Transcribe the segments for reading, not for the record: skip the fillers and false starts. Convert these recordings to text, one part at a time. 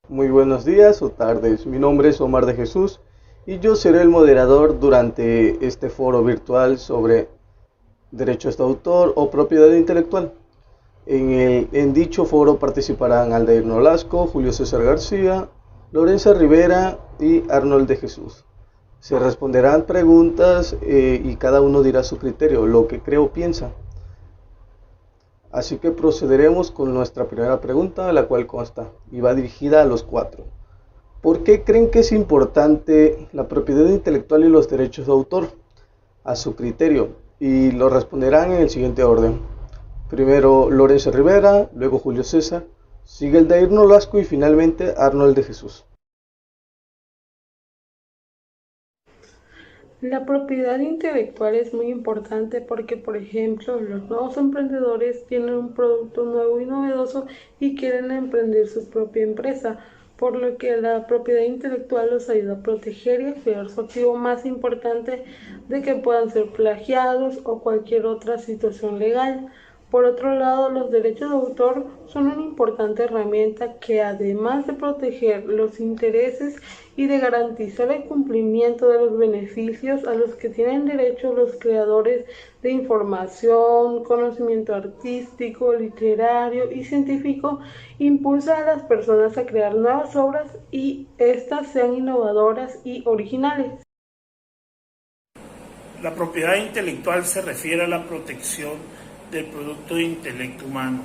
Muy buenos días o tardes, mi nombre es Omar de Jesús y yo seré el moderador durante este foro virtual sobre derechos de autor o propiedad intelectual. En dicho foro participarán Aldair Nolasco, Julio César García, Lorenza Rivera y Arnold de Jesús. Se responderán preguntas y cada uno dirá su criterio, lo que cree o piensa. Así que procederemos con nuestra primera pregunta, la cual consta y va dirigida a los cuatro. ¿Por qué creen que es importante la propiedad intelectual y los derechos de autor? A su criterio. Y lo responderán en el siguiente orden. Primero Lorenzo Rivera, luego Julio César, sigue el Dair Nolasco y finalmente Arnold de Jesús. La propiedad intelectual es muy importante porque, por ejemplo, los nuevos emprendedores tienen un producto nuevo y novedoso y quieren emprender su propia empresa, por lo que la propiedad intelectual los ayuda a proteger y a cuidar su activo más importante de que puedan ser plagiados o cualquier otra situación legal. Por otro lado, los derechos de autor son una importante herramienta que, además de proteger los intereses y de garantizar el cumplimiento de los beneficios a los que tienen derecho los creadores de información, conocimiento artístico, literario y científico, impulsa a las personas a crear nuevas obras y éstas sean innovadoras y originales. La propiedad intelectual se refiere a la protección del producto de intelecto humano,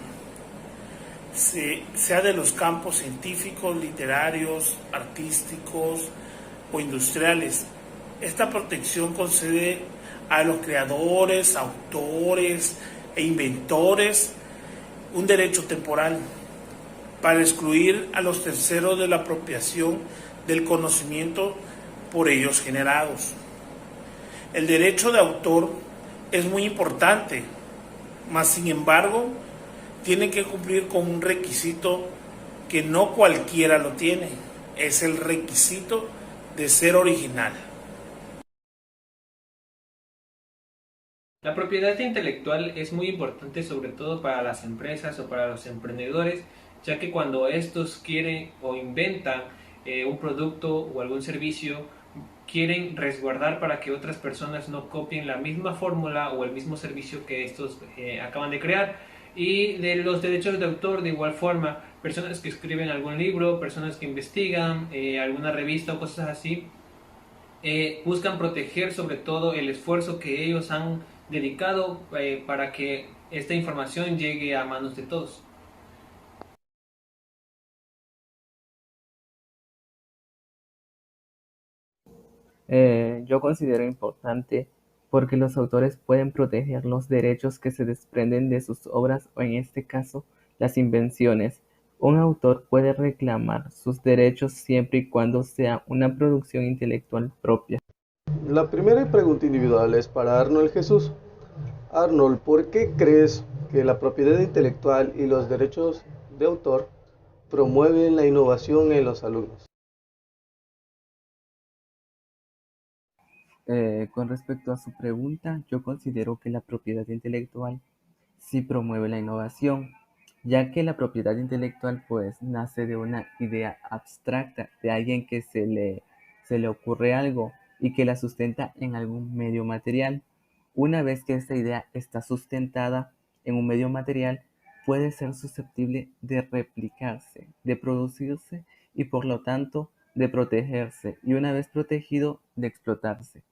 sea de los campos científicos, literarios, artísticos o industriales. Esta protección concede a los creadores, autores e inventores un derecho temporal para excluir a los terceros de la apropiación del conocimiento por ellos generados. El derecho de autor es muy importante, mas sin embargo tiene que cumplir con un requisito que no cualquiera lo tiene, es el requisito de ser original. La propiedad intelectual es muy importante sobre todo para las empresas o para los emprendedores, ya que cuando estos quieren o inventan un producto o algún servicio, quieren resguardar para que otras personas no copien la misma fórmula o el mismo servicio que estos acaban de crear. Y de los derechos de autor, de igual forma, personas que escriben algún libro, personas que investigan, alguna revista o cosas así, buscan proteger sobre todo el esfuerzo que ellos han dedicado para que esta información llegue a manos de todos. Yo considero importante porque los autores pueden proteger los derechos que se desprenden de sus obras o en este caso las invenciones. Un autor puede reclamar sus derechos siempre y cuando sea una producción intelectual propia. La primera pregunta individual es para Arnold Jesús. Arnold, ¿por qué crees que la propiedad intelectual y los derechos de autor promueven la innovación en los alumnos? Con respecto a su pregunta, yo considero que la propiedad intelectual sí promueve la innovación, ya que la propiedad intelectual pues nace de una idea abstracta de alguien que se le ocurre algo y que la sustenta en algún medio material. Una vez que esta idea está sustentada en un medio material, puede ser susceptible de replicarse, de producirse y por lo tanto de protegerse y una vez protegido de explotarse.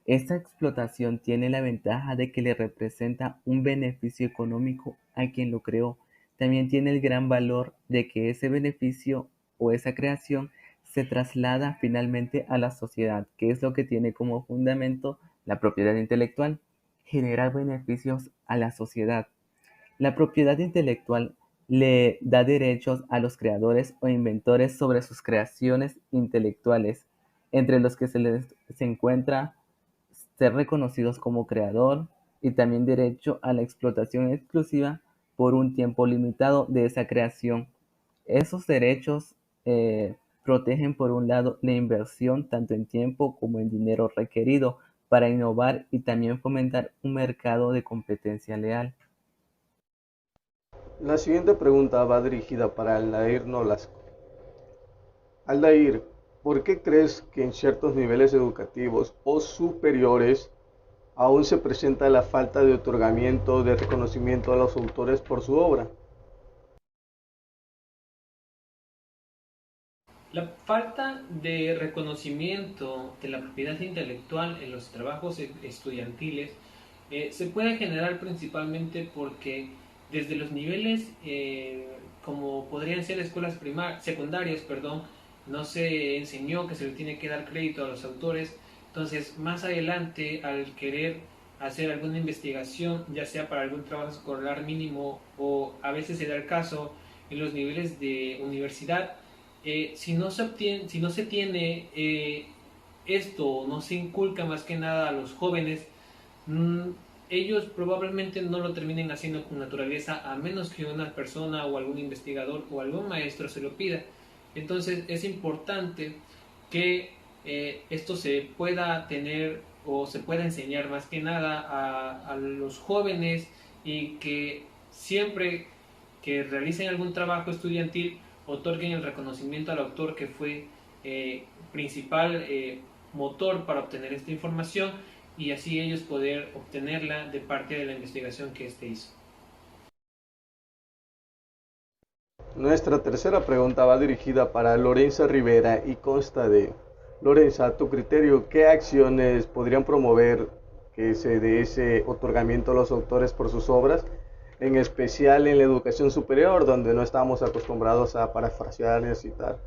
Esta explotación tiene la ventaja de que le representa un beneficio económico a quien lo creó. También tiene el gran valor de que ese beneficio o esa creación se traslada finalmente a la sociedad, que es lo que tiene como fundamento la propiedad intelectual, generar beneficios a la sociedad. La propiedad intelectual le da derechos a los creadores o inventores sobre sus creaciones intelectuales, entre los que se encuentra ser reconocidos como creador y también derecho a la explotación exclusiva por un tiempo limitado de esa creación. Esos derechos protegen por un lado la inversión tanto en tiempo como en dinero requerido para innovar y también fomentar un mercado de competencia leal. La siguiente pregunta va dirigida para Aldair Nolasco. Aldair, ¿por qué crees que en ciertos niveles educativos o superiores aún se presenta la falta de otorgamiento de reconocimiento a los autores por su obra? La falta de reconocimiento de la propiedad intelectual en los trabajos estudiantiles se puede generar principalmente porque desde los niveles como podrían ser escuelas secundarias, no se enseñó que se le tiene que dar crédito a los autores. Entonces, más adelante, al querer hacer alguna investigación, ya sea para algún trabajo escolar mínimo o a veces se da el caso en los niveles de universidad, si no se tiene esto, no se inculca más que nada a los jóvenes, ellos probablemente no lo terminen haciendo con naturaleza, a menos que una persona o algún investigador o algún maestro se lo pida. Entonces es importante que esto se pueda tener o se pueda enseñar más que nada a los jóvenes, y que siempre que realicen algún trabajo estudiantil otorguen el reconocimiento al autor que fue principal motor para obtener esta información, y así ellos poder obtenerla de parte de la investigación que éste hizo. Nuestra tercera pregunta va dirigida para Lorenza Rivera y consta de: Lorenza, a tu criterio, ¿qué acciones podrían promover que se dé ese otorgamiento a los autores por sus obras, en especial en la educación superior, donde no estamos acostumbrados a parafrasear y a citar?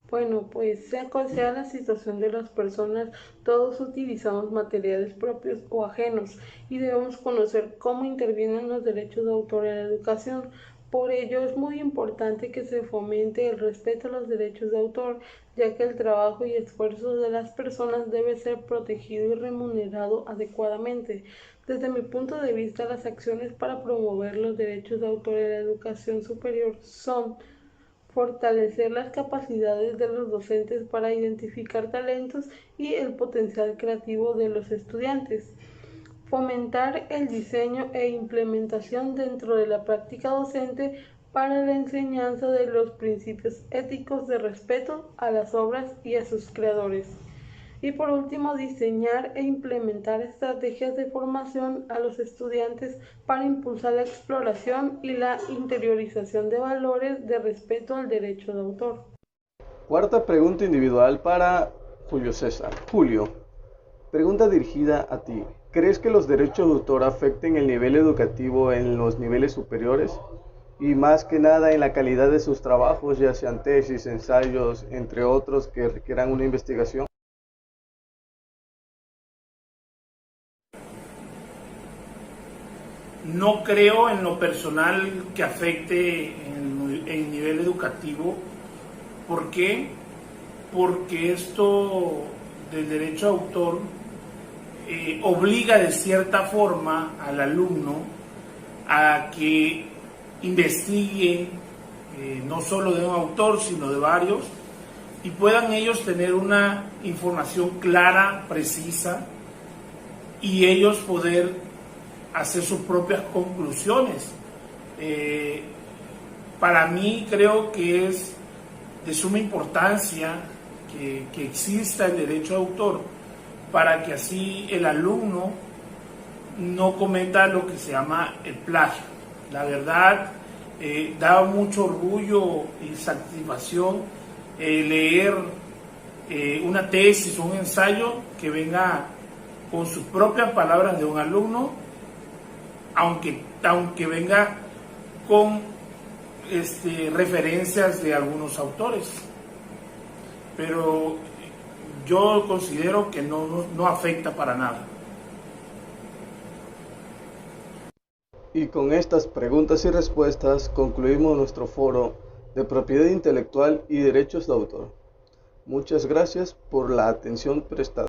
Bueno, pues sea cual sea la situación de las personas, todos utilizamos materiales propios o ajenos y debemos conocer cómo intervienen los derechos de autor en la educación. Por ello es muy importante que se fomente el respeto a los derechos de autor, ya que el trabajo y esfuerzo de las personas debe ser protegido y remunerado adecuadamente. Desde mi punto de vista, las acciones para promover los derechos de autor en la educación superior son: fortalecer las capacidades de los docentes para identificar talentos y el potencial creativo de los estudiantes; fomentar el diseño e implementación dentro de la práctica docente para la enseñanza de los principios éticos de respeto a las obras y a sus creadores; y por último, diseñar e implementar estrategias de formación a los estudiantes para impulsar la exploración y la interiorización de valores de respeto al derecho de autor. Cuarta pregunta individual para Julio César. Julio, pregunta dirigida a ti. ¿Crees que los derechos de autor afecten el nivel educativo en los niveles superiores? Y más que nada en la calidad de sus trabajos, ya sean tesis, ensayos, entre otros, que requieran una investigación. No creo en lo personal que afecte el nivel educativo. ¿Por qué? Porque esto del derecho de autor obliga de cierta forma al alumno a que investigue no solo de un autor, sino de varios, y puedan ellos tener una información clara, precisa, y ellos poder hacer sus propias conclusiones. Para mí creo que es de suma importancia que exista el derecho de autor, para que así el alumno no cometa lo que se llama el plagio. La verdad, da mucho orgullo y satisfacción leer una tesis o un ensayo que venga con sus propias palabras de un alumno, aunque venga con referencias de algunos autores. Pero yo considero que no afecta para nada. Y con estas preguntas y respuestas concluimos nuestro foro de propiedad intelectual y derechos de autor. Muchas gracias por la atención prestada.